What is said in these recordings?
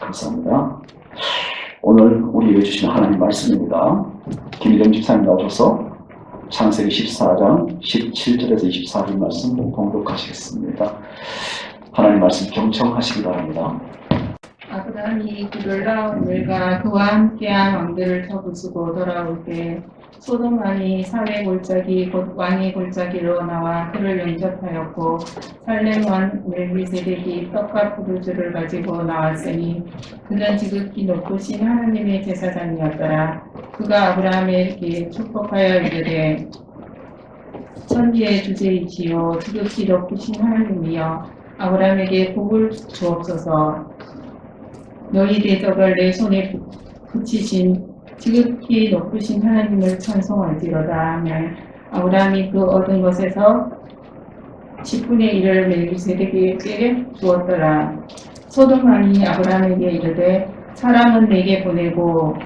감사합니다. 오늘 우리에게 주신 하나님 말씀입니다. 김일영 집사님 나오셔서 창세기 14장 17절에서 24절 말씀 봉독하시겠습니다. 하나님 말씀 경청하시기 바랍니다. 아브라함이 그 놀라운 일과 그와 함께한 왕들을 쳐 부수고 돌아올 때 소돔 왕이 사회 골짜기 곧 왕의 골짜기로 나와 그를 영접하였고 살렘 왕 멜기세덱이 떡과 포도주를 가지고 나왔으니 그는 지극히 높으신 하나님의 제사장이었더라. 그가 아브라함에게 축복하여 이르되 천지의 주제이시오 지극히 높으신 하나님이여 아브라함에게 복을 주옵소서. 너희 대적을 내 손에 붙이신 지극히 높으신 하나님을 찬송할지로다 하며 아브라함이 그 얻은 것에서 10분의 1을 멜기세덱에게 주었더라. 소돔 왕이 아브라함에게 이르되 사람은 내게 보내고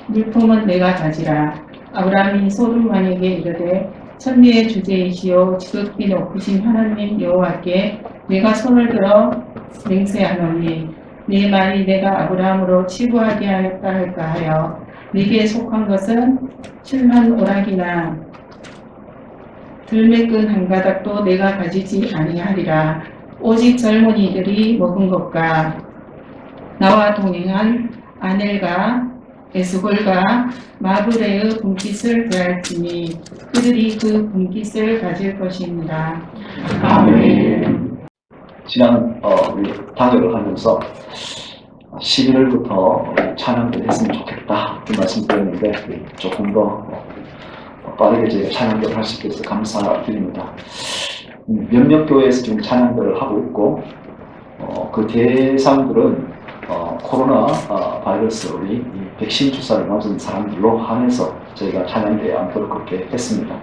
물품은 내가 가지라. 아브라함이 소돔 왕에게 이르되 천지의 주제이시오 지극히 높으신 하나님 여호와께 내가 손을 들어 맹세하노니 네 말이 내가 아브라함으로 치부하게 하였다 할까 하여 네게 속한 것은 실한 오락이나 들매끈 한 가닥도 내가 가지지 아니하리라. 오직 젊은이들이 먹은 것과 나와 동행한 아넬과 에스골과 마브레의 분깃을 배할지니 그들이 그 분깃을 가질 것입니다. 아멘. 지난 우리 단결을 하면서 11월부터 찬양을 했으면 좋겠다 그 말씀드렸는데 조금 더 빠르게 저희가 찬양을 할 수 있어서 감사드립니다. 몇몇 교회에서 지금 찬양들을 하고 있고 그 대상들은 코로나 바이러스 우리 백신 주사를 맞은 사람들로 한해서 저희가 찬양대에 않도록 그렇게 했습니다.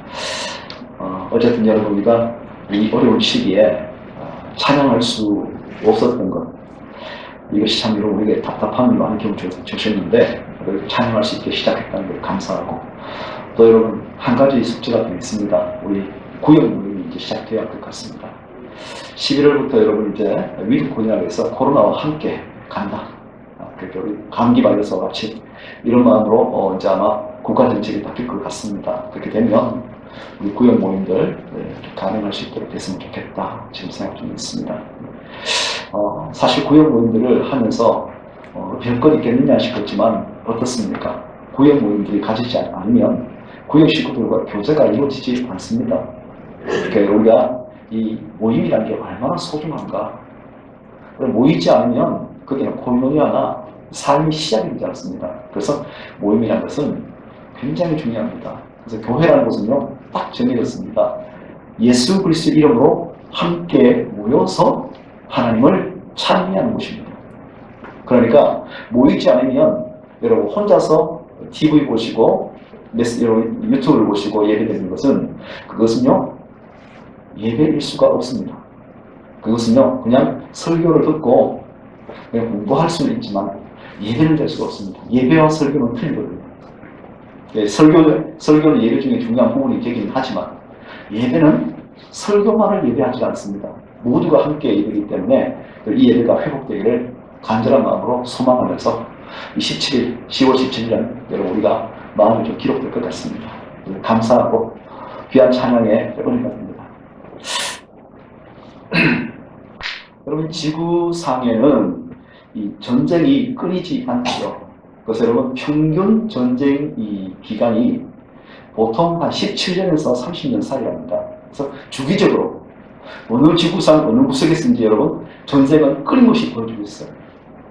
어쨌든 여러분 우리가 이 어려운 시기에 찬양할 수 없었던 것 이것이 참 여러분 우리에게 답답함을 많이 주셨는데 찬양할 수 있게 시작했다는 걸 감사하고 또 여러분 한 가지 숙제가 더 있습니다. 우리 구역 모임이 이제 시작되어야 할 것 같습니다. 11월부터 여러분 이제 위드 코로나에서 코로나와 함께 간다. 그렇게 우리 감기 바이러스와 같이 이런 마음으로 이제 아마 국가 정책이 바뀔 것 같습니다. 그렇게 되면 우리 구역 모임들 가능할 수 있도록 됐으면 좋겠다 지금 생각 중에 있습니다. 사실 구역 모임들을 하면서 별것 있겠느냐 싶었지만 어떻습니까? 구역 모임들이 가지지 않으면 구역 식구들과 교제가 이루어지지 않습니다. 그러니까 우리가 이 모임이라는 게 얼마나 소중한가. 모이지 않으면 그게 코이노니아나 삶이 시작이 되지 않습니다. 그래서 모임이라는 것은 굉장히 중요합니다. 그래서 교회라는 것은요 딱 정해졌습니다. 예수 그리스도 이름으로 함께 모여서 하나님을 찬미하는 곳입니다. 그러니까 모이지 않으면 여러분 혼자서 TV 보시고 유튜브를 보시고 예배드리는 것은 그것은요 예배일 수가 없습니다. 그것은요 그냥 설교를 듣고 그냥 공부할 수는 있지만 예배는 될 수가 없습니다. 예배와 설교는 틀리거든요. 설교는 예배 중에 중요한 부분이 되긴 하지만 예배는 설교만을 예배하지 않습니다. 모두가 함께 예배이기 때문에 이 예배가 회복되기를 간절한 마음으로 소망하면서 10월 17일 여러분 우리가 마음이 좀 기록될 것 같습니다. 감사하고 귀한 찬양의 은혜가 됩니다. 여러분 지구상에는 이 전쟁이 끊이지 않죠. 그래서 여러분 평균 전쟁 이 기간이 보통 한 17년에서 30년 사이랍니다. 그래서 주기적으로 어느 지구상 어느 구석에서인지 여러분 전쟁은 끊임없이 벌어지고 있어요.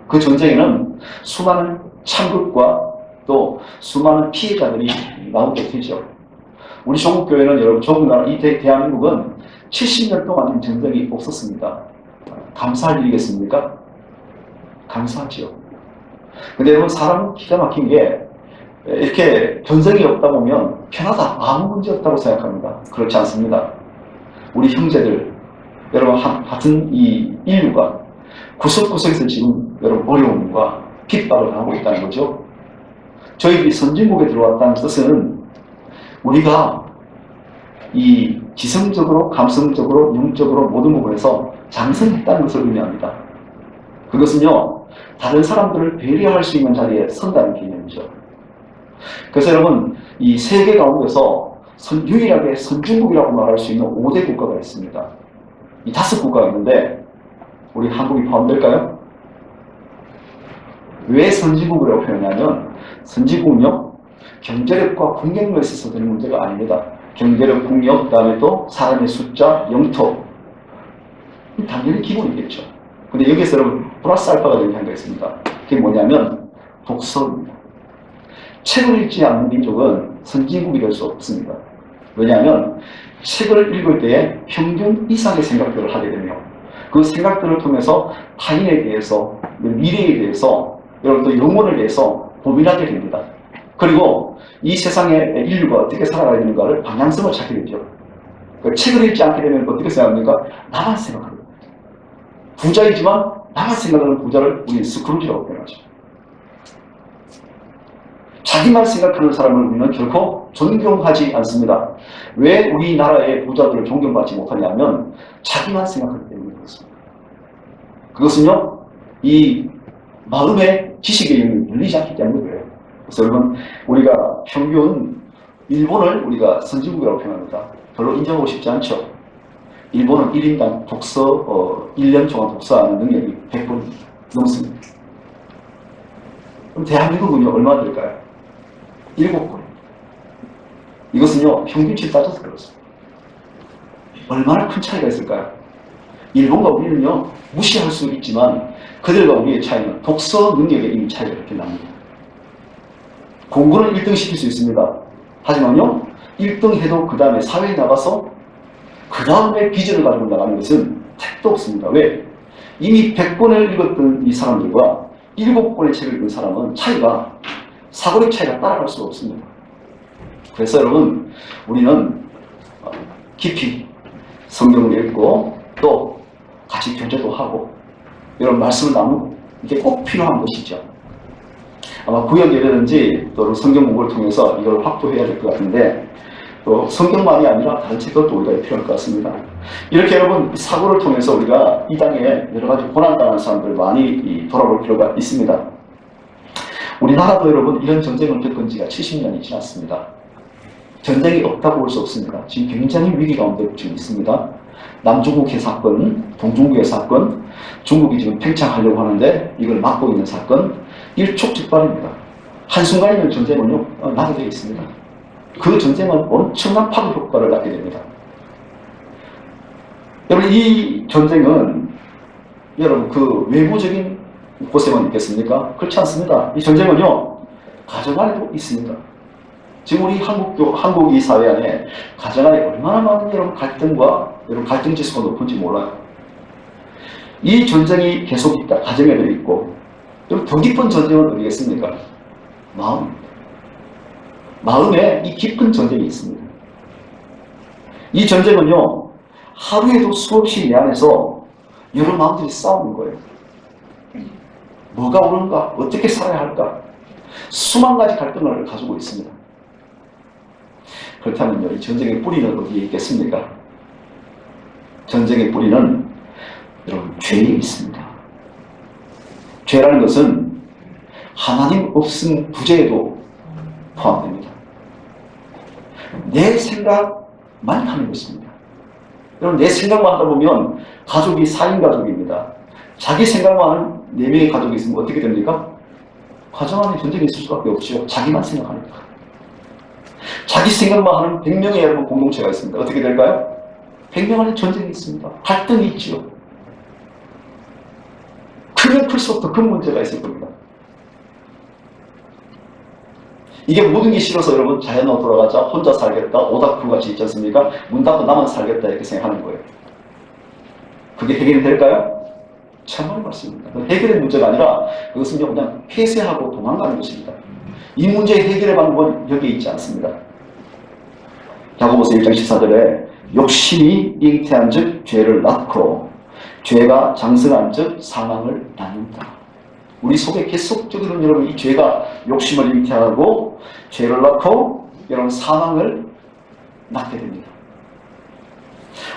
그 전쟁에는 수많은 참극과 또 수많은 피해자들이 나오게 되죠. 우리 조국교회는 여러분 조국나라 이 대한민국은 70년 동안 전쟁이 없었습니다. 감사할 일이겠습니까? 감사하지요. 근데 여러분 사람은 기가 막힌 게 이렇게 전쟁이 없다 보면 편하다 아무 문제 없다고 생각합니다. 그렇지 않습니다. 우리 형제들 여러분 같은 이 인류가 구석구석에서 지금 여러분 어려움과 핍박을 당하고 있다는 거죠. 저희들이 선진국에 들어왔다는 뜻은 우리가 이 지성적으로 감성적으로 영적으로 모든 부분에서 장성했다는 것을 의미합니다. 그것은요 다른 사람들을 배려할 수 있는 자리에 선다는 개념이죠. 그래서 여러분, 이 세계 가운데서 유일하게 선진국이라고 말할 수 있는 5대 국가가 있습니다. 이 5국가가 있는데 우리 한국이 포함될까요? 왜 선진국이라고 표현하냐면 선진국은요, 경제력과 국력에 있어서 되는 문제가 아닙니다. 경제력, 국력, 그 다음에 또 사람의 숫자, 영토, 당연히 기본이겠죠. 근데 여기서 여러분 플러스 알파가 되는 게 있습니다. 그게 뭐냐면 독서입니다. 책을 읽지 않는 민족은 선진국이 될 수 없습니다. 왜냐하면 책을 읽을 때에 평균 이상의 생각들을 하게 되며 그 생각들을 통해서 타인에 대해서, 미래에 대해서, 여러분 또 영혼에 대해서 고민하게 됩니다. 그리고 이 세상의 인류가 어떻게 살아가야 되는가를 방향성을 찾게 되죠. 책을 읽지 않게 되면 어떻게 생각합니까? 나만 생각합니다. 부자이지만 나만 생각하는 부자를 우리는 스크루지라고 표현하죠. 자기만 생각하는 사람을 우리는 결코 존경하지 않습니다. 왜 우리나라의 부자들을 존경받지 못하냐면 자기만 생각하기 때문에 그렇습니다. 그것은요, 이 마음의 지식의 영역이 열리지 않기 때문에 그래요. 그래서 여러분, 우리가 평균 일본을 우리가 선진국이라고 표현합니다. 별로 인정하고 싶지 않죠. 일본은 1인당 독서, 1년 동안 독서하는 능력이 100번 넘습니다. 그럼 대한민국은요, 얼마 될까요? 7번. 이것은요, 평균치를 따져서 그렇습니다. 얼마나 큰 차이가 있을까요? 일본과 우리는요, 무시할 수 있지만 그들과 우리의 차이는 독서 능력에 이미 차이가 이렇게 납니다. 공부는 1등 시킬 수 있습니다. 하지만요, 1등 해도 그 다음에 사회에 나가서 그 다음에 비전을 가지고 나가는 것은 택도 없습니다. 왜? 이미 100권을 읽었던 이 사람들과 7권의 책을 읽은 사람은 차이가, 사고력 차이가 따라갈 수가 없습니다. 그래서 여러분, 우리는 깊이 성경을 읽고 또 같이 교제도 하고 이런 말씀을 나누고 이게 꼭 필요한 것이죠. 아마 구역 예배든지 또 성경 공부를 통해서 이걸 확보해야 될 것 같은데 또 성경만이 아니라 다른 책도 우리가 필요할 것 같습니다. 이렇게 여러분 사고를 통해서 우리가 이 땅에 여러 가지 고난당한 사람들 많이 돌아볼 필요가 있습니다. 우리나라도 여러분 이런 전쟁을 겪은 지가 70년이 지났습니다. 전쟁이 없다고 볼 수 없습니다. 지금 굉장히 위기 가운데 지금 있습니다. 남중국해 사건, 동중국해 사건, 중국이 지금 팽창하려고 하는데 이걸 막고 있는 사건, 일촉즉발입니다. 한순간이면 전쟁은요, 나게 되어 있습니다. 그 전쟁은 엄청난 파급 효과를 낳게 됩니다. 여러분, 이 전쟁은 여러분 그 외부적인 곳에만 있겠습니까? 그렇지 않습니다. 이 전쟁은요, 가정 안에도 있습니다. 지금 우리 한국 이 사회 안에 가정 안에 얼마나 많은 여러분 갈등과 여러분 갈등 지수가 높은지 몰라요. 이 전쟁이 계속 있다. 가정에도 있고. 더 깊은 전쟁은 어디겠습니까? 마음입니다. 마음에 이 깊은 전쟁이 있습니다. 이 전쟁은요, 하루에도 수없이 내 안에서 여러 마음들이 싸우는 거예요. 뭐가 옳은가? 어떻게 살아야 할까? 수만 가지 갈등을 가지고 있습니다. 그렇다면요, 이 전쟁의 뿌리는 어디에 있겠습니까? 전쟁의 뿌리는 여러분 죄에 있습니다. 죄라는 것은 하나님 없음 부재에도 포함됩니다. 내 생각만 하는 것입니다. 여러분 내 생각만 하다 보면 가족이 4인 가족입니다. 자기 생각만 하는 4명의 가족이 있으면 어떻게 됩니까? 가정 안에 전쟁이 있을 수밖에 없죠. 자기만 생각하니까. 자기 생각만 하는 100명의 여러분 공동체가 있습니다. 어떻게 될까요? 100명 안에 전쟁이 있습니다. 갈등이 있죠. 크면 클수록 더 큰 문제가 있을 겁니다. 이게 모든 게 싫어서 여러분 자연으로 돌아가자, 혼자 살겠다, 오다쿠같이 있지 않습니까? 문 닫고 나만 살겠다 이렇게 생각하는 거예요. 그게 해결이 될까요? 참말이 맞습니다. 해결의 문제가 아니라 그것은 그냥 폐쇄하고 도망가는 것입니다. 이 문제의 해결의 방법은 여기에 있지 않습니다. 야고보서 1장 14절에 욕심이 잉태한 즉 죄를 낳고 죄가 장성한 즉 사망을 낳는다. 우리 속에 계속적으로 여러분 이 죄가 욕심을 잉태하고 죄를 낳고 여러분 사망을 낳게 됩니다.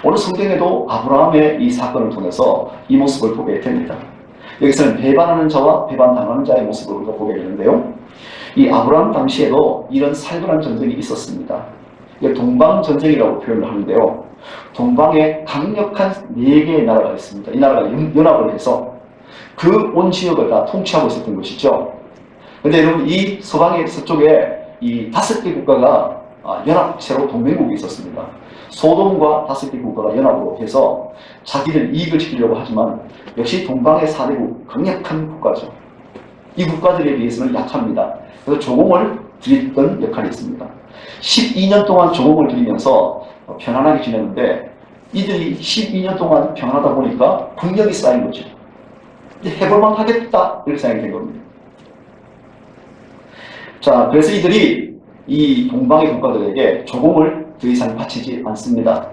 오늘 성경에도 아브라함의 이 사건을 통해서 이 모습을 보게 됩니다. 여기서는 배반하는 자와 배반당하는 자의 모습을 우리가 보게 되는데요. 이 아브라함 당시에도 이런 살벌한 전쟁이 있었습니다. 이게 동방전쟁이라고 표현을 하는데요. 동방에 강력한 4개의 나라가 있습니다. 이 나라가 연합을 해서 그 온 지역을 다 통치하고 있었던 것이죠. 근데 여러분, 이 서방의 서쪽에 이 5개 국가가 연합체로 동맹국이 있었습니다. 소돔과 5개 국가가 연합으로 해서 자기들 이익을 지키려고 하지만 역시 동방의 4대국, 강력한 국가죠. 이 국가들에 비해서는 약합니다. 그래서 조공을 드렸던 역할이 있습니다. 12년 동안 조공을 드리면서 편안하게 지냈는데 이들이 12년 동안 평안하다 보니까 국력이 쌓인 거죠. 이제 해볼만 하겠다 이렇게 생각이 된 겁니다. 자, 그래서 이들이 이 동방의 국가들에게 조공을 더 이상 바치지 않습니다.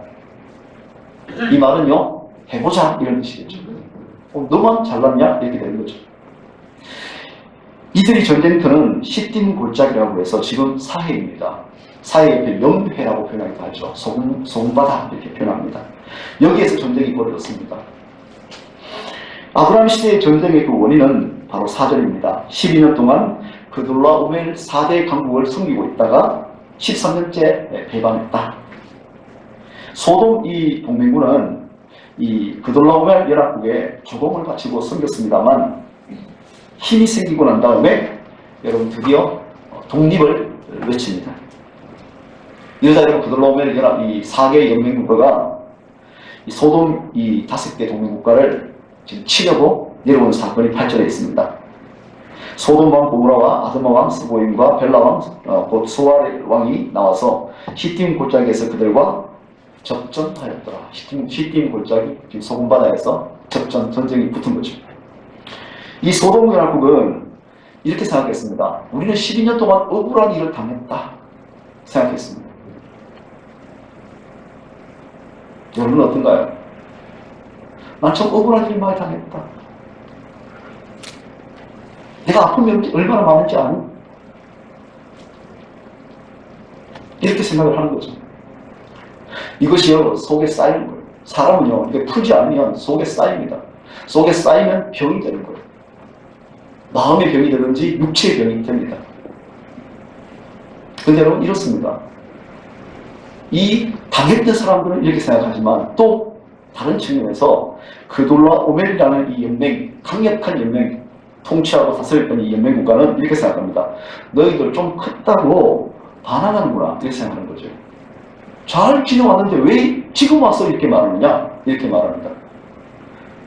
이 말은요, 해보자 이런 뜻이겠죠. 너만 잘났냐 이렇게 되는 거죠. 이들이 전쟁터는 시딤 골짜기라고 해서 지금 사해입니다. 사해 옆에 영해라고 표현하기도 하죠. 소금바다 이렇게 표현합니다. 여기에서 전쟁이 벌어졌습니다. 아브라함 시대의 전쟁의 그 원인은 바로 4절입니다. 12년 동안 그돌라오멜 4대 강국을 섬기고 있다가 13년째 배반했다. 소돔 이 동맹군은 이 그돌라오멜 연합국에 조공을 바치고 섬겼습니다만 힘이 생기고 난 다음에 여러분 드디어 독립을 외칩니다. 이러다 여러분 그돌라오멜 연합 이 4개 연맹국가가 이 소돔 이 5개 동맹국가를 지금 치려고 내려오는 사건이 발전해 있습니다. 소돔 왕 고무라와 아드마 왕 스보임과 벨라 왕 곧 수아 왕이 나와서 시딤 골짜기에서 그들과 접전하였더라. 시딤 골짜기 지금 소금바다에서 전쟁이 붙은 거죠. 이 소돔 연합국은 이렇게 생각했습니다. 우리는 12년 동안 억울한 일을 당했다 생각했습니다. 여러분은 어떤가요? 난 참 억울한 일을 많이 당했다. 내가 아픔이 얼마나 많은지 아니? 이렇게 생각을 하는 거죠. 이것이요, 속에 쌓이는 거예요. 사람은요, 이게 풀지 않으면 속에 쌓입니다. 속에 쌓이면 병이 되는 거예요. 마음의 병이 되든지 육체의 병이 됩니다. 그런데 여러분, 이렇습니다. 이 당했던 사람들은 이렇게 생각하지만 또 다른 측면에서 그돌라오멜이라는 이 연맹, 강력한 연맹, 통치하고 다스렸던 이 연맹국가는 이렇게 생각합니다. 너희들 좀 컸다고 반항하는구나 이렇게 생각하는 거죠. 잘 지내왔는데 왜 지금 와서 이렇게 말하느냐 이렇게 말합니다.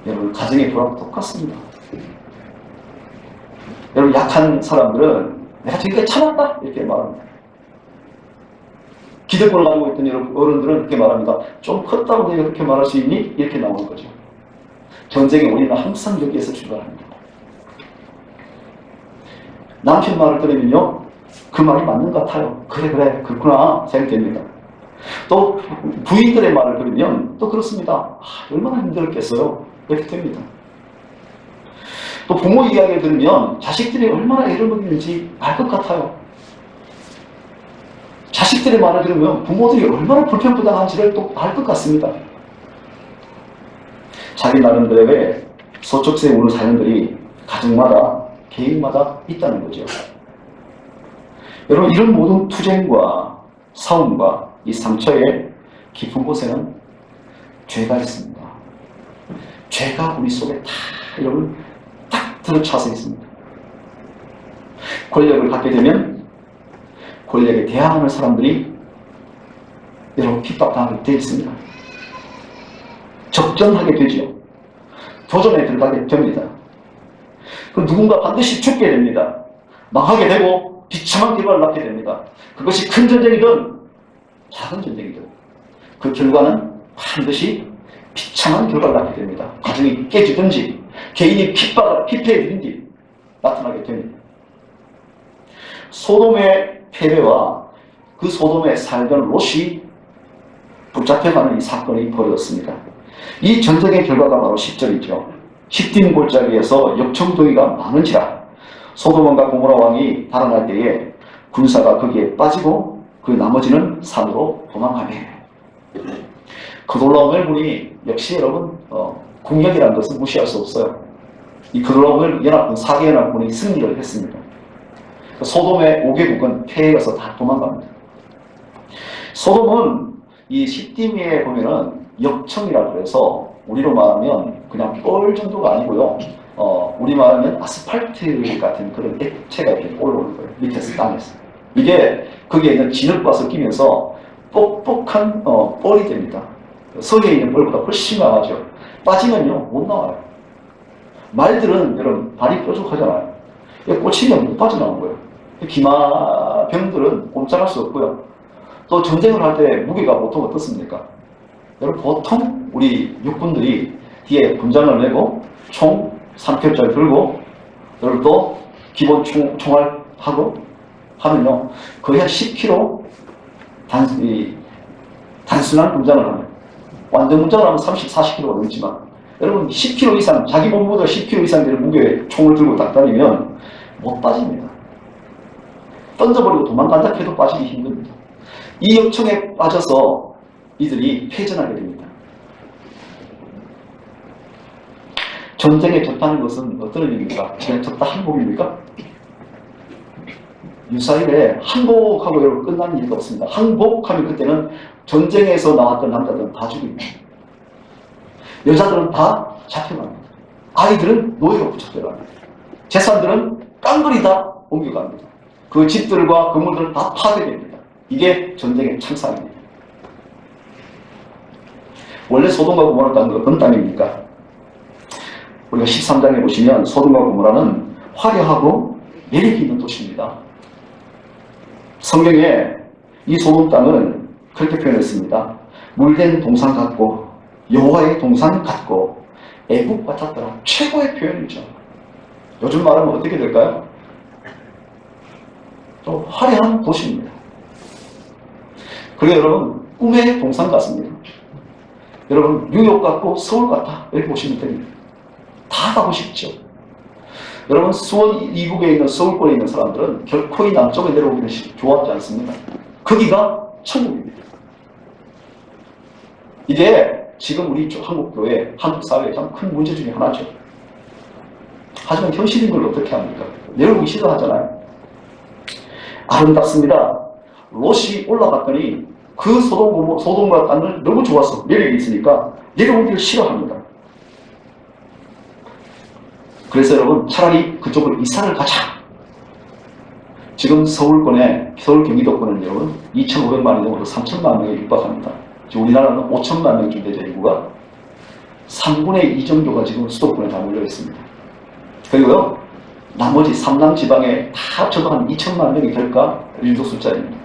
여러분, 가정의 불화도 똑같습니다. 여러분, 약한 사람들은 내가 저기까지 참았다 이렇게 말합니다. 기득권을 가지고 있던 여러분 어른들은 그렇게 말합니다. 좀 컸다고 내가 그렇게 말할 수 있니? 이렇게 나오는 거죠. 전쟁의 원인은 항상 여기에서 출발합니다. 남편 말을 들으면요, 그 말이 맞는 것 같아요. 그래 그렇구나 생각됩니다. 또 부인들의 말을 들으면 또 그렇습니다. 얼마나 힘들었겠어요 이렇게 됩니다. 또 부모 이야기를 들으면 자식들이 얼마나 애를 먹이는지 알 것 같아요. 자식들의 말을 들으면 부모들이 얼마나 불평부당한지를 또 알 것 같습니다. 자기 나름대로의 소쩍새 우는 사연들이 가정마다 개인마다 있다는 거죠. 여러분, 이런 모든 투쟁과 싸움과 이 상처의 깊은 곳에는 죄가 있습니다. 죄가 우리 속에 다 여러분 딱 들어차서 있습니다. 권력을 갖게 되면 권력에 대항하는 사람들이 여러분 핍박당하게 되어 있습니다. 접전하게 되죠. 도전에 들어가게 됩니다. 그럼 누군가 반드시 죽게 됩니다. 망하게 되고 비참한 결과를 낳게 됩니다. 그것이 큰 전쟁이든 작은 전쟁이든 그 결과는 반드시 비참한 결과를 낳게 됩니다. 가정이 깨지든지 개인이 피폐해지든지 나타나게 됩니다. 소돔의 패배와 그 소돔에 살던 롯이 붙잡혀가는 이 사건이 벌어졌습니다. 이 전쟁의 결과가 바로 10절이죠. 시딤 골짜기에서 역청동이가 많은지라 소돔과 고모라 왕이 달아날 때에 군사가 거기에 빠지고 그 나머지는 산으로 도망하네. 그돌라오멜 군이 역시 여러분 국력이라는 것은 무시할 수 없어요. 이 그로물 연합군 4개 연합군이 승리를 했습니다. 소돔의 5개국은 패해서 다 도망갑니다. 소돔은 이 시띠미에 보면은 역청이라 그래서 우리로 말하면 그냥 뻘 정도가 아니고요. 우리 말하면 아스팔트 같은 그런 액체가 이렇게 올라오는 거예요. 밑에서 땅에서. 이게 거기에 있는 진흙과 섞이면서 뻑뻑한 뻘이 됩니다. 석에 있는 뻘보다 훨씬 강하죠. 빠지면요 못 나와요. 말들은 여러분 발이 뾰족하잖아요. 꽂히면 못 빠져나오는 거예요. 기마병들은 꼼짝할 수 없고요. 또 전쟁을 할 때 무게가 보통 어떻습니까? 여러분 보통 우리 육군들이 뒤에 군장을 메고 총 3켤짜리 들고 여러분 또 기본 총알 하고 하면요 거의 한 10kg 단순한 군장을 하면 완전 군장을 하면 30, 40kg가 넘지만 여러분 10kg 이상 자기 몸무게가 10kg 이상 되는 무게의 총을 들고 딱 다니면 못 빠집니다. 던져버리고 도망간다 해도 빠지기 힘듭니다. 이 역청에 빠져서 이들이 패전하게 됩니다. 전쟁에 졌다는 것은 어떤 의미입니까? 그냥 졌다 항복입니까? 유사일에 항복하고 여러분 끝난 일이 없습니다. 항복하면 그때는 전쟁에서 나왔던 남자들은 다 죽입니다. 여자들은 다 잡혀갑니다. 아이들은 노예로 붙잡혀갑니다. 재산들은 깡그리 다 옮겨갑니다. 그 집들과 건물들은 다 파괴됩니다. 이게 전쟁의 참상입니다. 원래 소돔과 고모라 땅은 어떤 땅입니까? 우리가 13장에 보시면 소돔과 고모라는 화려하고 매력이 있는 도시입니다. 성경에 이 소돔 땅은 그렇게 표현했습니다. 물된 동산 같고 여호와의 동산 같고 애국 같았더라. 최고의 표현이죠. 요즘 말하면 어떻게 될까요? 좀 화려한 도시입니다. 그리고 여러분 꿈의 동산 같습니다. 여러분 뉴욕 같고 서울 같다 이렇게 보시면 됩니다. 다 가고 싶죠. 여러분 수원 이북에 있는 서울권에 있는 사람들은 결코 이 남쪽에 내려오기를 좋아하지 않습니다. 거기가 천국입니다. 이게 지금 우리 한국교회, 한국사회의 참 큰 문제 중에 하나죠. 하지만 현실인 걸 어떻게 합니까? 내려오기 싫어하잖아요. 아름답습니다. 롯이 올라갔더니 그 소돔과 땅을 너무 좋아서 매력이 있으니까 내려오기를 싫어합니다. 그래서 여러분 차라리 그쪽을 이사를 가자. 지금 서울 경기도권은 여러분 2,500만이 넘어서 3,000만 명에 육박합니다. 지금 우리나라는 5,000만 명쯤 되죠. 인구가 3분의 2 정도가 지금 수도권에 다 몰려 있습니다. 그리고요 나머지 삼남 지방에 다 합쳐도 한 2,000만 명이 될까? 이 정도 숫자입니다.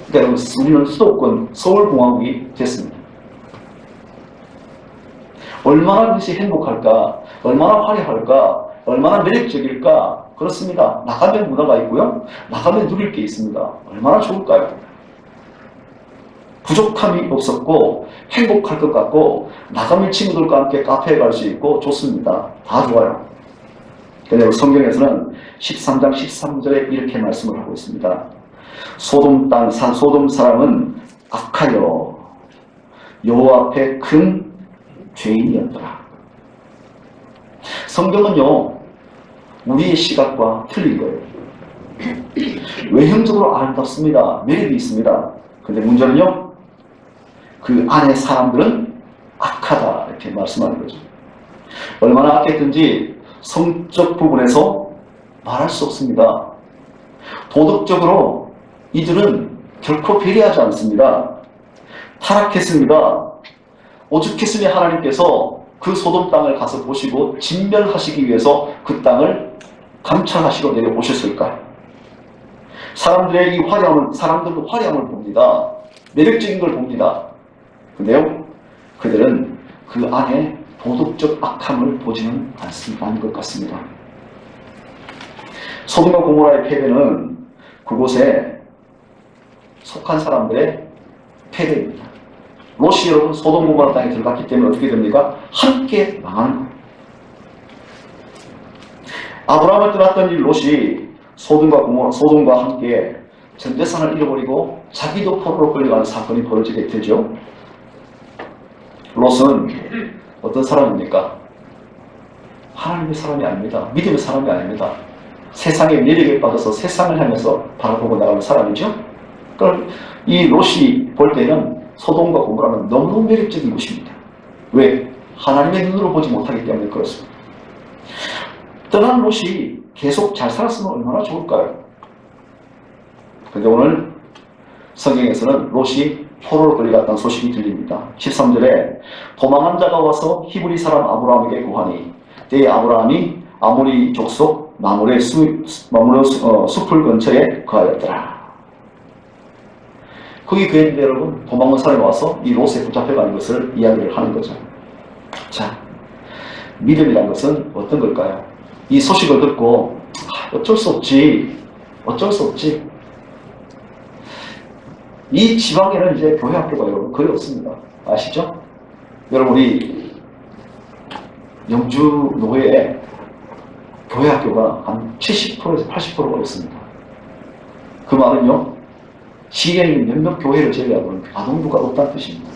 그러니까 우리는 수도권 서울공화국이 됐습니다. 얼마나 그것이 행복할까? 얼마나 화려할까? 얼마나 매력적일까? 그렇습니다. 나가면 문화가 있고요. 나가면 누릴 게 있습니다. 얼마나 좋을까요? 부족함이 없었고 행복할 것 같고 나가면 친구들과 함께 카페에 갈 수 있고 좋습니다. 다 좋아요. 그런데 성경에서는 13장 13절에 이렇게 말씀을 하고 있습니다. 소돔 사람은 악하여 여호와 앞에 큰 죄인이었더라. 성경은요 우리의 시각과 틀린 거예요. 외형적으로 아름답습니다. 매력이 있습니다. 그런데 문제는요 그 안에 사람들은 악하다 이렇게 말씀하는 거죠. 얼마나 악했든지 성적 부분에서 말할 수 없습니다. 도덕적으로 이들은 결코 배려하지 않습니다. 타락했습니다. 오죽했으면 하나님께서 그 소돔 땅을 가서 보시고 진멸하시기 위해서 그 땅을 감찰하시러 내려오셨을까? 사람들의 이 화려함을, 사람들도 화려함을 봅니다. 매력적인 걸 봅니다. 근데요, 그들은 그 안에 도덕적 악함을 보지는 않는 것 같습니다. 소돔과 고모라의 패배는 그곳에 속한 사람들의 패배입니다. 롯이 여러분 소돔 고모라 땅에 들어갔기 때문에 어떻게 됩니까? 함께 망하는 거예요. 아브라함을 떠났던 이 롯이 소돔과 함께 전 재산을 잃어버리고 자기도 포로로 끌려가는 사건이 벌어지게 되죠. 롯은 어떤 사람입니까? 하나님의 사람이 아닙니다. 믿음의 사람이 아닙니다. 세상의 매력에 빠져서 세상을 향해서 바라보고 나가는 사람이죠. 그러니까 이 롯이 볼 때는 소돔과 고모라는 너무너무 매력적인 곳입니다. 왜? 하나님의 눈으로 보지 못하기 때문에 그렇습니다. 떠난 롯이 계속 잘 살았으면 얼마나 좋을까요? 근데 오늘 성경에서는 롯이 포로로 끌려갔다는 소식이 들립니다. 13절에 도망한 자가 와서 히브리 사람 아브라함에게 구하니 때에 아브라함이 아모리 족속 마므레 숲을 근처에 거하였더라. 거기 그했는데 여러분, 도망온 사람이 와서 이 롯에 붙잡혀가는 것을 이야기를 하는 거죠. 자, 믿음이라는 것은 어떤 걸까요? 이 소식을 듣고 어쩔 수 없지. 이 지방에는 이제 교회 학교가 여러분 거의 없습니다. 아시죠? 여러분, 우리 영주 노회에 교회 학교가 한 70%에서 80%가 없습니다. 그 말은요, 시에 있는 몇몇 교회를 제외하고는 아동부가 없다는 뜻입니다.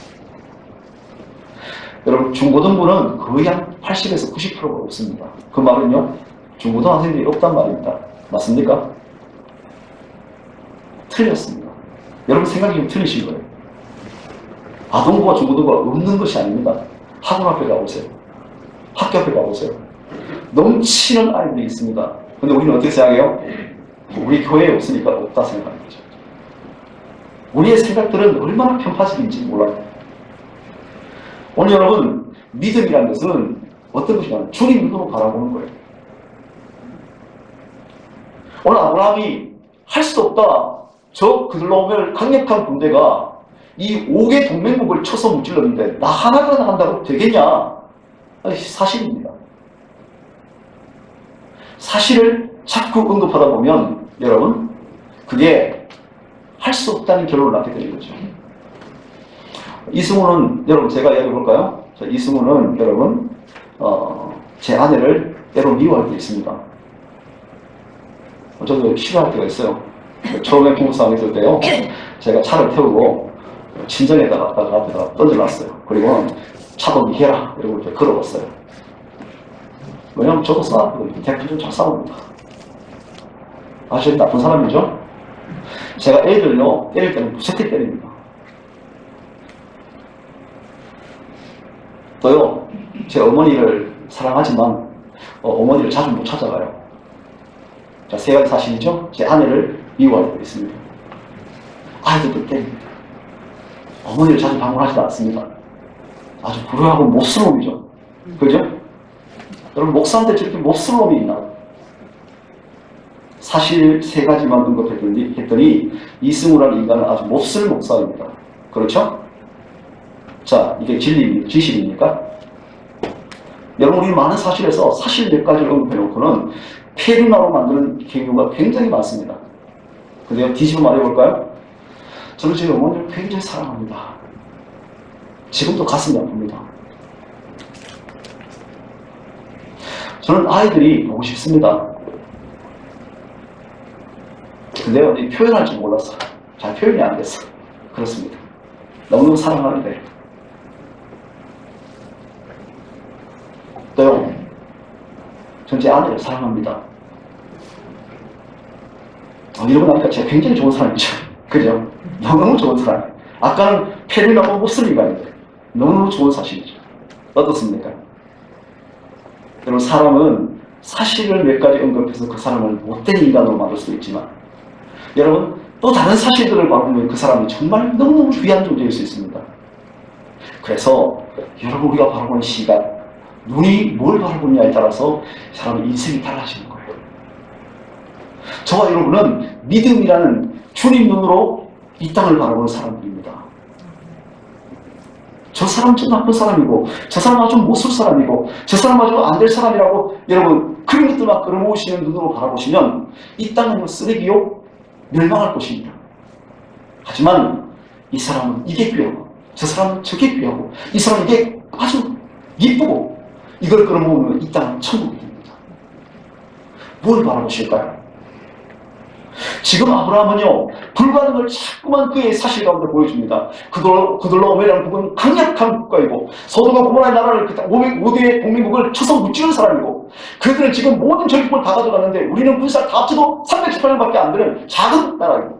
여러분, 중고등부는 거의 한 80에서 90%가 없습니다. 그 말은요, 중고등학생들이 없단 말입니다. 맞습니까? 틀렸습니다. 여러분 생각이 좀 틀리신 거예요. 아동부와 중고등부가 없는 것이 아닙니다. 학원 앞에 가보세요. 학교 앞에 가보세요. 넘치는 아이들이 있습니다. 근데 우리는 어떻게 생각해요? 우리 교회에 없으니까 없다 생각하는 거죠. 우리의 생각들은 얼마나 편파적인지 몰라요. 오늘 여러분, 믿음이라는 것은 어떤 것이냐면 주님 눈으로 바라보는 거예요. 오늘 아브라함이 할 수 없다. 저 그들로오면 강력한 군대가 이 5개 동맹국을 쳐서 무찔렀는데 나 하나가 나간다고 되겠냐? 사실입니다. 사실을 자꾸 언급하다 보면 여러분, 그게 할 수 없다는 결론을 낳게 되는 거죠. 이승우는, 여러분 제가 이야기해 볼까요? 이승우는 여러분, 제 아내를 때로 미워할 때 있습니다. 저도 싫어할 때가 있어요. 처음에 부부싸움이 있을 때요, 제가 차를 태우고 친정에다가 앞에다가 던져놨어요. 그리고 차도 미해라 이러고 이렇게 걸어봤어요. 왜냐면 저도 싸웠거든요. 대표는 잘 싸웁니다. 아주 나쁜 사람이죠? 제가 애들요, 때릴 때는 무섭게 때립니다. 또요, 제 어머니를 사랑하지만 어머니를 자주 못 찾아가요. 자, 3가지 사실이죠. 제 아내를 미워할 때가 있습니다. 아이들도 때립니다. 어머니를 자주 방문하지도 않습니다. 아주 불효하고 몹쓸 놈이죠. 그죠? 여러분, 목사한테 저렇게 몹쓸 놈이 있나? 사실 3가지만 언급했더니 이승우라는 인간은 아주 몹쓸 목사입니다. 그렇죠? 자, 이게 진실입니까? 여러분, 우리 많은 사실에서 사실 몇 가지를 언급해놓고는 폐륜화로 만드는 경우가 굉장히 많습니다. 근데요, 뒤집어 말해볼까요? 저는 제 어머니를 굉장히 사랑합니다. 지금도 가슴이 아픕니다. 저는 아이들이 보고 싶습니다. 근데요, 표현할 줄 몰랐어. 잘 표현이 안 됐어. 그렇습니다. 너무너무 사랑하는데. 또요, 전 제 아내를 사랑합니다. 이러고 나니까 제가 굉장히 좋은 사람이죠. 그죠? 너무너무 좋은 사람. 아까는 폐륜하고 못쓸 인간인데 너무너무 좋은 사실이죠. 어떻습니까? 여러분, 사람은 사실을 몇 가지 언급해서 그 사람을 못된 인간으로 만들 수도 있지만, 여러분, 또 다른 사실들을 바꾸면 그 사람이 정말 너무너무 귀한 존재일 수 있습니다. 그래서 여러분, 우리가 바라보는 시각, 눈이 뭘 바라보느냐에 따라서 사람의 인생이 달라지는 거예요. 저와 여러분은 믿음이라는 주님 눈으로 이 땅을 바라보는 사람들입니다. 저 사람 좀 나쁜 사람이고, 저 사람 아주 못쓸 사람이고, 저 사람 아주 안 될 사람이라고 여러분 그런 것들만 끌어모으시는 눈으로 바라보시면 이 땅은 쓰레기요, 멸망할 것입니다. 하지만 이 사람은 이게 귀하고, 저 사람은 저게 귀하고, 이 사람은 이게 아주 이쁘고, 이걸 끌어모으면 이 땅은 천국이 됩니다. 뭘 바라보실까요? 지금 아브라함은요, 불가능을 자꾸만 그의 사실 가운데 보여줍니다. 그들로오메라는 국은 강력한 국가이고, 소돔과 고모라의 나라를 5개의 동맹국을 쳐서 무찌른 사람이고, 그들은 지금 모든 전투권을 다 가져갔는데 우리는 군사 다 합쳐도 318명밖에 안 되는 작은 나라입니다.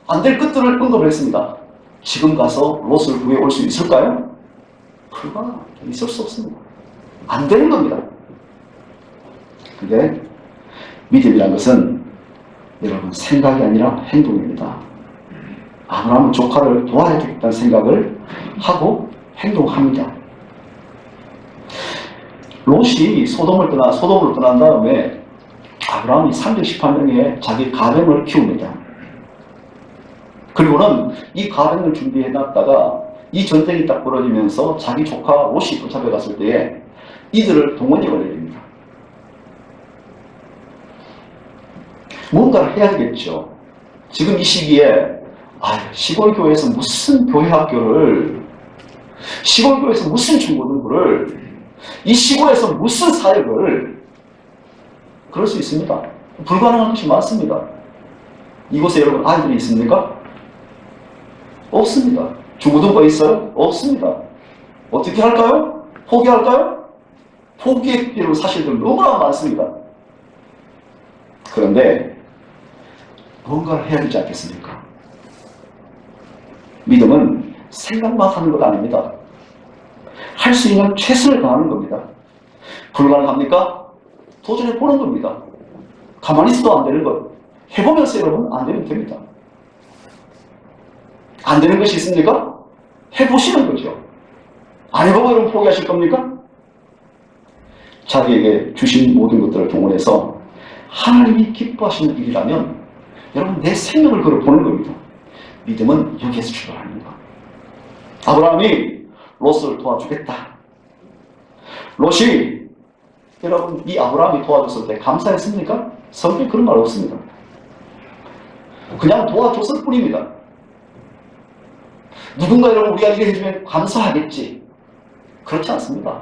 안 될 것들을 언급을 했습니다. 지금 가서 롯을 구해올 수 있을까요? 불가능. 있을 수 없습니다. 안 되는 겁니다. 근데 믿음이라는 것은 여러분 생각이 아니라 행동입니다. 아브라함은 조카를 도와야 되겠다는 생각을 하고 행동합니다. 롯이 소돔으로 떠난 다음에 아브라함이 318명의 자기 가병을 키웁니다. 그리고는 이 가병을 준비해놨다가 이 전쟁이 딱 벌어지면서 자기 조카 롯이 또 잡혀갔을 때에 이들을 동원력을 내립니다. 뭔가를 해야 되겠죠. 지금 이 시기에 시골 교회에서 무슨 교회학교를, 시골 교회에서 무슨 중고등부를, 이 시골에서 무슨 사역을, 그럴 수 있습니다. 불가능한 것이 많습니다. 이곳에 여러분 아이들이 있습니까? 없습니다. 중고등부가 있어요? 없습니다. 어떻게 할까요? 포기할까요? 포기의 필요한 사실들 너무나 많습니다. 그런데 뭔가를 해야 되지 않겠습니까? 믿음은 생각만 하는 것 아닙니다. 할 수 있는 최선을 다하는 겁니다. 불가능합니까? 도전해 보는 겁니다. 가만히 있어도 안 되는 것. 해보면서 여러분 안 되면 됩니다. 안 되는 것이 있습니까? 해보시는 거죠. 안 해보고 여러분 포기하실 겁니까? 자기에게 주신 모든 것들을 동원해서 하나님이 기뻐하시는 일이라면 여러분 내 생명을 걸어보는 겁니다. 믿음은 여기에서 출발합니다. 아브라함이 롯을 도와주겠다. 롯이 여러분 이 아브라함이 도와줬을 때 감사했습니까? 성경에 그런 말 없습니다. 그냥 도와줬을 뿐입니다. 누군가 여러분 우리가 이렇게 해주면 감사하겠지. 그렇지 않습니다.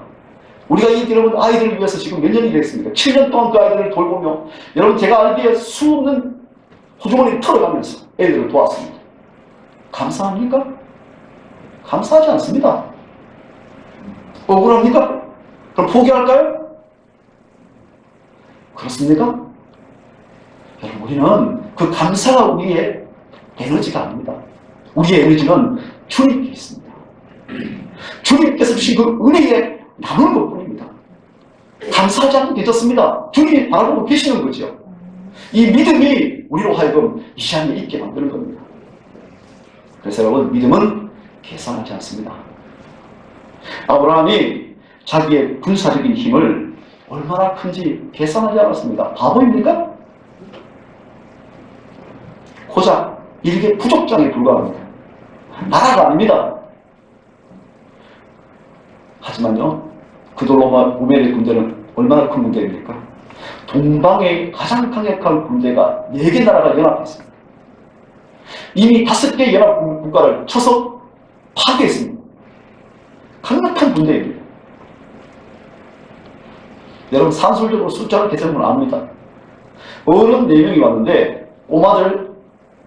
우리가 이 여러분 아이들을 위해서 지금 몇 년 일했습니까? 7년 동안 그 아이들을 돌보며 여러분 제가 알기에 수없는 호주머니를 털어가면서 애들을 도왔습니다. 감사합니까? 감사하지 않습니다. 억울합니까? 그럼 포기할까요? 그렇습니까? 여러분 우리는 그 감사가 우리의 에너지가 아닙니다. 우리의 에너지는 주님께 있습니다. 주님께서 주신 그 은혜에 남은 것뿐입니다. 감사하지 않으면 되졌습니다. 주님이 바라보고 계시는 거죠. 이 믿음이 우리로 하여금 이 시간에 있게 만드는 겁니다. 그래서 여러분 믿음은 계산하지 않습니다. 아브라함이 자기의 군사적인 힘을 얼마나 큰지 계산하지 않았습니다. 바보입니까? 고작 일개 부족장에 불과합니다. 나라가 아닙니다. 하지만요, 그돌로마우멜의 군대는 얼마나 큰 군대입니까? 동방의 가장 강력한 군대가 4개 나라가 연합했습니다. 이미 5개 연합 국가를 쳐서 파괴했습니다. 강력한 군대입니다. 여러분 산술적으로 숫자를 계산하면 압니다. 어른 4명이 왔는데 꼬마들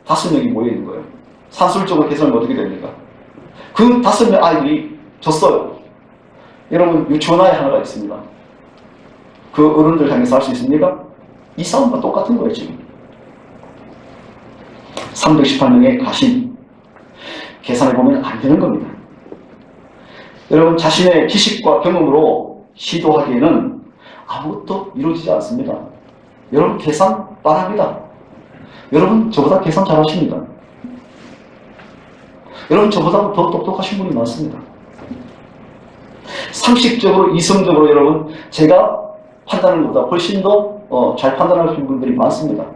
5명이 모여있는 거예요. 산술적으로 계산하면 어떻게 됩니까? 그 5명 아이들이 졌어요. 여러분 유치원 아이 하나가 있습니다. 그 어른들 향해서 할 수 있습니까? 이 싸움과 똑같은 거예요 지금. 318명의 가신 계산해보면 안 되는 겁니다. 여러분 자신의 지식과 경험으로 시도하기에는 아무것도 이루어지지 않습니다. 여러분 계산 빠릅니다. 여러분 저보다 계산 잘하십니다. 여러분 저보다 더 똑똑하신 분이 많습니다. 상식적으로 이성적으로 여러분 제가 판단하는 것보다 훨씬 더 잘 판단하시는 분들이 많습니다.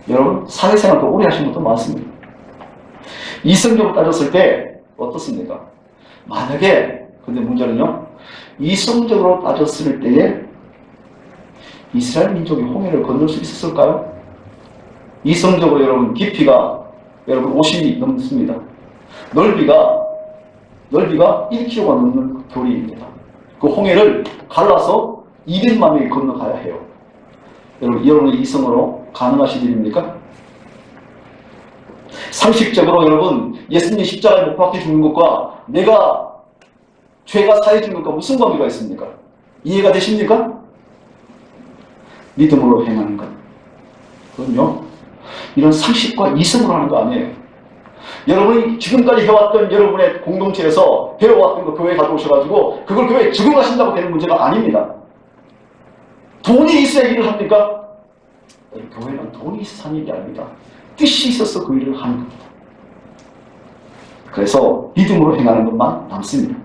여러분 사회생활도 오래 하신 분도 많습니다. 이성적으로 따졌을 때 어떻습니까? 만약에 근데 문제는요, 이성적으로 따졌을 때에 이스라엘 민족이 홍해를 건널 수 있었을까요? 이성적으로 여러분 깊이가 여러분 50이 넘습니다. 넓이가 1km가 넘는 교리입니다. 그 홍해를 갈라서 200만 명이 건너가야 해요. 여러분의 이성으로 가능하신 일입니까? 상식적으로 여러분 예수님이 십자가에 못 박혀 죽는 것과 내가 죄가 사해 죽는 것과 무슨 관계가 있습니까? 이해가 되십니까? 믿음으로 행하는 것. 그건요, 이런 상식과 이성으로 하는 거 아니에요. 여러분이 지금까지 해왔던 여러분의 공동체에서 배워왔던 거 교회에 가져오셔가지고 그걸 교회에 적용하신다고 되는 문제가 아닙니다. 돈이 있어야 일을 합니까? 교회는 돈이 있어서 하는 일이 아닙니다. 뜻이 있어서 그 일을 하는 겁니다. 그래서 믿음으로 행하는 것만 남습니다.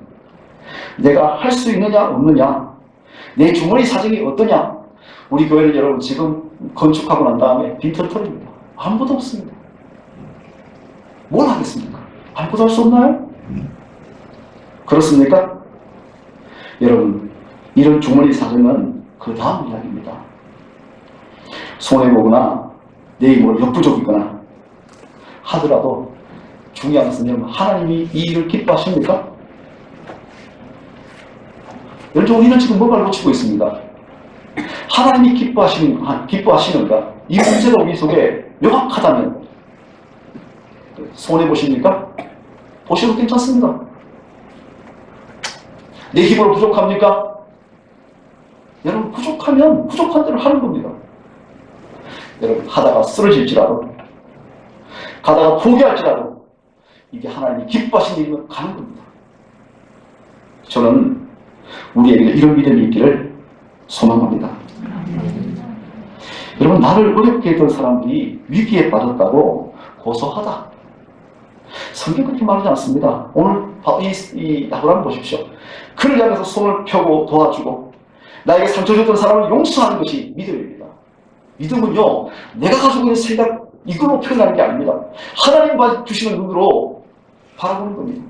내가 할 수 있느냐 없느냐, 내 주머니 사정이 어떠냐. 우리 교회는 여러분 지금 건축하고 난 다음에 빈털털입니다. 아무것도 없습니다. 뭘 하겠습니까? 아무것도 할 수 없나요? 그렇습니까? 여러분, 이런 주머니 사정은 그 다음 이야기입니다. 손해보거나 내 힘으로 역부족이거나 하더라도 중요한 것은 하나님이 이 일을 기뻐하십니까? 여러분, 우리는 지금 뭔가를 놓치고 있습니다. 하나님이 기뻐하시는가? 이 문제가 우리 속에 명확하다면 손해보십니까? 보셔도 괜찮습니다. 내 힘으로 부족합니까? 여러분, 부족하면 부족한 대로 하는 겁니다. 여러분, 하다가 쓰러질지라도, 가다가 포기할지라도 이게 하나님이 기뻐하시는 일이면 가는 겁니다. 저는 우리에게 이런 믿음이 있기를 소망합니다. 여러분, 나를 어렵게 했던 사람들이 위기에 빠졌다고 고소하다. 성경 그렇게 말하지 않습니다. 오늘 이 아브라함 보십시오. 그를 향해서 손을 펴고 도와주고 나에게 상처 줬던 사람을 용서하는 것이 믿음입니다. 믿음은요, 내가 가지고 있는 생각 이걸로 표현하는 게 아닙니다. 하나님 주시는 눈으로 바라보는 겁니다.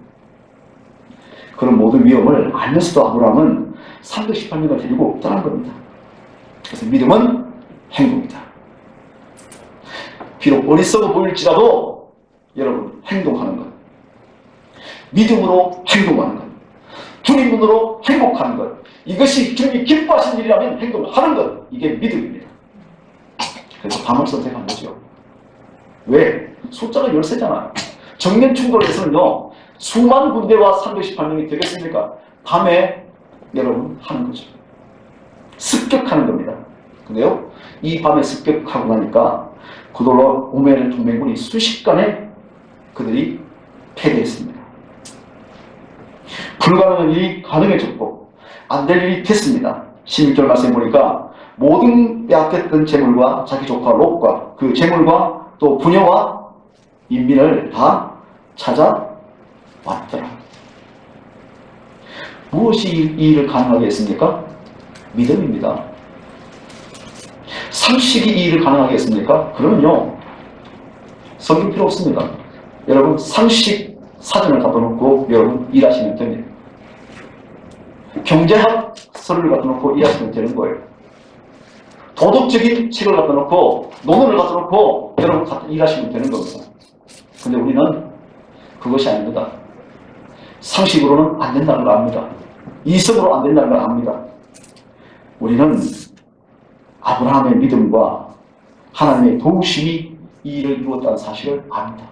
그런 모든 위험을 알면서도 아브라함은 318명을 데리고 떠난 겁니다. 그래서 믿음은 행동이다. 비록 어리석어 보일지라도 여러분, 행동하는 것, 믿음으로 행동하는 것, 주님 눈으로 행복하는 것, 이것이 주님이 기뻐하시는 일이라면 행동하는 것, 이게 믿음입니다. 그래서 밤을 선택한 거죠. 왜? 숫자가 13잖아요. 정면 충돌에서는요, 수만 군대와 318명이 되겠습니까? 밤에 여러분 하는 거죠. 습격하는 겁니다. 근데요, 이 밤에 습격하고 나니까 그들로 오멜 동맹군이 순식간에 그들이 패배했습니다. 불가능한 일이 가능해졌고 안 될 일이 됐습니다. 16절 말씀에 보니까 모든 빼앗겼던 재물과 자기 조카 롯과 그 재물과 또 부녀와 인민을 다 찾아왔더라. 무엇이 이 일을 가능하게 했습니까? 믿음입니다. 상식이 이 일을 가능하게 했습니까? 그러면요, 성경 필요 없습니다. 여러분, 상식 사전을 갖다 놓고 여러분 일하시면 됩니다. 경제학 서류를 갖다 놓고 일하시면 되는 거예요. 도덕적인 책을 갖다 놓고 논문을 갖다 놓고 여러분 일하시면 되는 겁니다. 근데 우리는 그것이 아닙니다. 상식으로는 안 된다는 걸 압니다. 이성으로 안 된다는 걸 압니다. 우리는 아브라함의 믿음과 하나님의 도우심이 이 일을 이루었다는 사실을 압니다.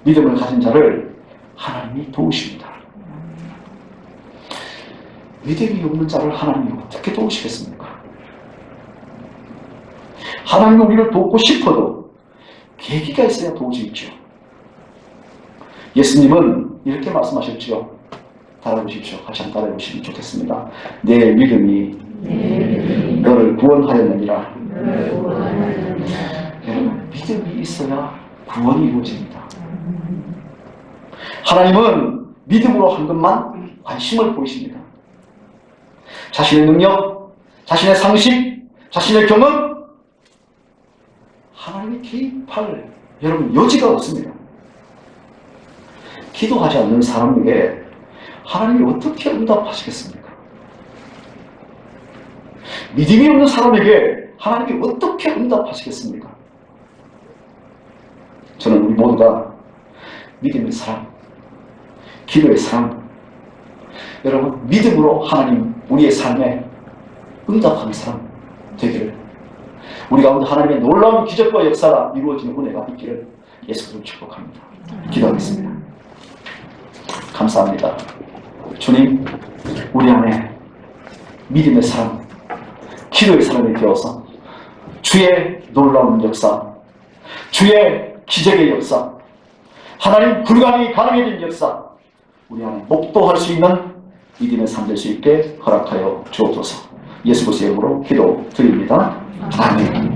믿음을 가진 자를 하나님이 도우십니다. 믿음이 없는 자를 하나님이 어떻게 도우시겠습니까? 하나님은 우리를 돕고 싶어도 계기가 있어야 도우시겠죠. 예수님은 이렇게 말씀하셨죠. 따라해보십시오. 같이 한번 따라해보시면 좋겠습니다. 내 믿음이 너를 구원하였느니라. 여러분, 믿음이 있어야 구원이 이루어집니다. 하나님은 믿음으로 한 것만 관심을 보이십니다. 자신의 능력, 자신의 상식, 자신의 경험, 하나님이 개입할 여러분 여지가 없습니다. 기도하지 않는 사람에게 하나님이 어떻게 응답하시겠습니까? 믿음이 없는 사람에게 하나님이 어떻게 응답하시겠습니까? 저는 우리 모두가 믿음의 사람, 기도의 사람, 여러분 믿음으로 하나님 우리의 삶에 응답하는 사람 되기를, 우리 가운데 하나님의 놀라운 기적과 역사가 이루어지는 은혜가 있기를 예수로 축복합니다. 기도하겠습니다. 감사합니다. 주님, 우리 안에 믿음의 사람, 기도의 사람이 되어서 주의 놀라운 역사, 주의 기적의 역사, 하나님 불가능이 가능해진 역사, 우리 안에 목도할 수 있는 믿음의 삶 될 수 있게 허락하여 주옵소서. 예수 그리스도의 이름으로 기도드립니다. 아멘.